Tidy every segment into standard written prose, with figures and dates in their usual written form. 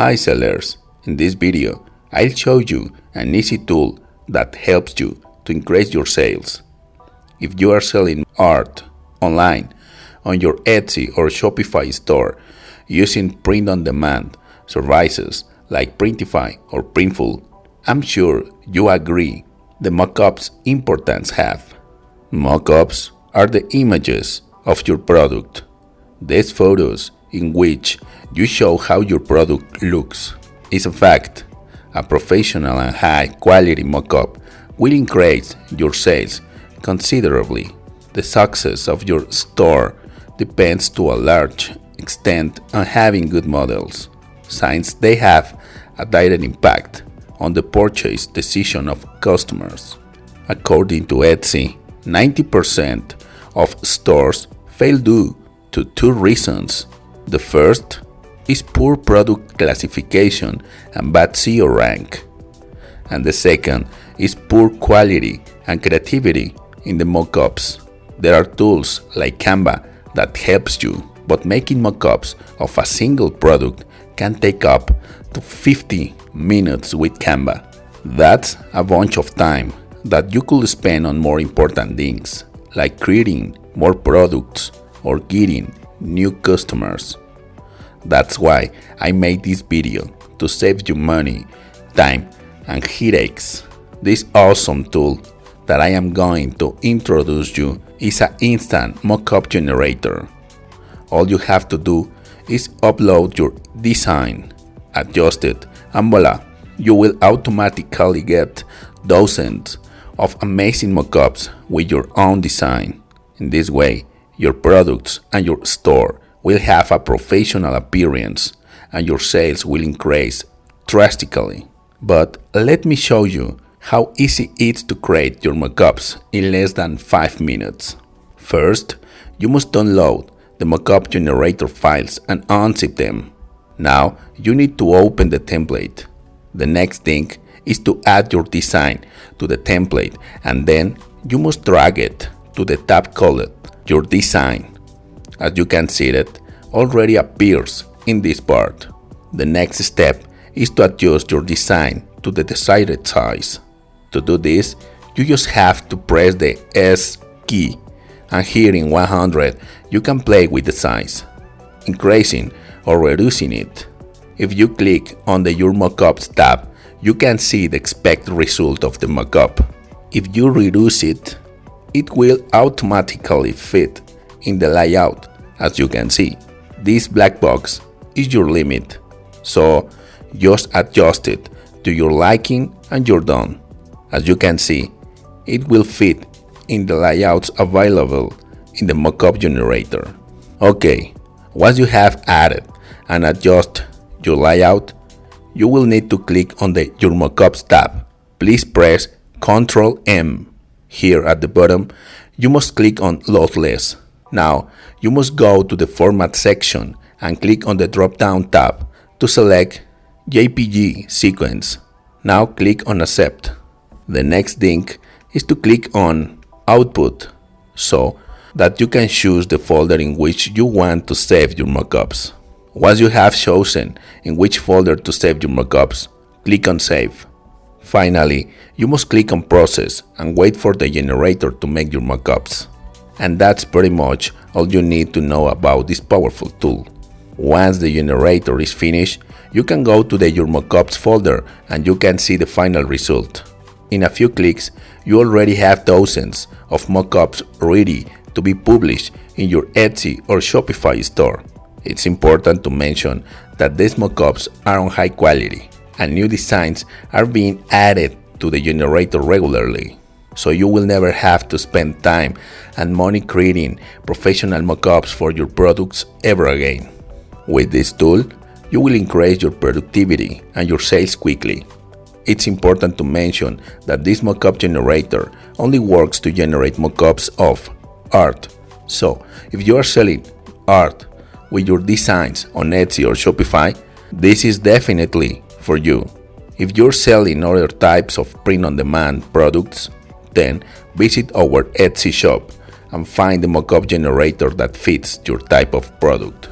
Hi sellers, in this video I'll show you an easy tool that helps you to increase your sales. If you are selling art online on your Etsy or Shopify store using print-on-demand services like Printify or Printful, I'm sure you agree the mockups importance have. Mockups are the images of your product. These photos in which you show how your product looks. In fact, a professional and high-quality mockup will increase your sales considerably. The success of your store depends to a large extent on having good models, since they have a direct impact on the purchase decision of customers. According to Etsy, 90% of stores fail due to two reasons. The first is poor product classification and bad SEO rank. And the second is poor quality and creativity in the mockups. There are tools like Canva that helps you, but making mockups of a single product can take up to 50 minutes with Canva. That's a bunch of time that you could spend on more important things, like creating more products or getting new customers. That's why I made this video, to save you money, time, and headaches. This awesome tool that I am going to introduce you is an instant mockup generator. All you have to do is upload your design, adjust it, and voila, you will automatically get dozens of amazing mockups with your own design. In this way, your products and your store will have a professional appearance and your sales will increase drastically. But let me show you how easy it is to create your mockups in less than 5 minutes. First, you must download the mockup generator files and unzip them. Now, you need to open the template. The next thing is to add your design to the template, and then you must drag it to the tab called Your Design. As you can see, it already appears in this part. The next step is to adjust your design to the desired size. To do this, you just have to press the S key, and here in 100 you can play with the size, increasing or reducing it. If you click on the Your Mockups tab, you can see the expected result of the mockup. If you reduce it, it will automatically fit in the layout. As you can see, this black box is your limit, so just adjust it to your liking and you're done. As you can see, it will fit in the layouts available in the mockup generator. Okay, once you have added and adjust your layout, you will need to click on the Your Mockups tab. Please press Ctrl M. Here at the bottom, you must click on Load Less. Now, you must go to the Format section and click on the drop-down tab to select JPG Sequence. Now click on Accept. The next thing is to click on Output so that you can choose the folder in which you want to save your mockups. Once you have chosen in which folder to save your mockups, click on Save. Finally, you must click on Process and wait for the generator to make your mockups. And that's pretty much all you need to know about this powerful tool. Once the generator is finished, you can go to the Your Mockups folder and you can see the final result. In a few clicks, you already have dozens of mockups ready to be published in your Etsy or Shopify store. It's important to mention that these mockups are on high quality and new designs are being added to the generator regularly. So you will never have to spend time and money creating professional mockups for your products ever again. With this tool, you will increase your productivity and your sales quickly. It's important to mention that this mockup generator only works to generate mockups of art. So, if you are selling art with your designs on Etsy or Shopify, this is definitely for you. If you're selling other types of print-on-demand products, then visit our Etsy shop and find the mockup generator that fits your type of product.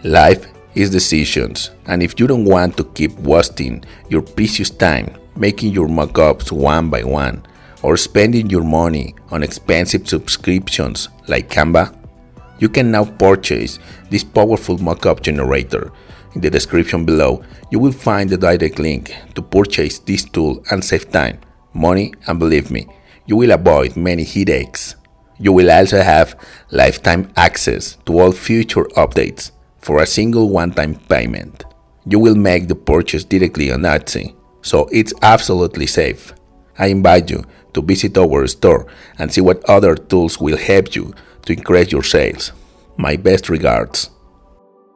Life is decisions, and if you don't want to keep wasting your precious time making your mockups one by one or spending your money on expensive subscriptions like Canva, you can now purchase this powerful mockup generator. In the description below, you will find the direct link to purchase this tool and save time, money, and believe me, you will avoid many headaches. You will also have lifetime access to all future updates for a single one-time payment. You will make the purchase directly on Etsy, so it's absolutely safe. I invite you to visit our store and see what other tools will help you to increase your sales. My best regards.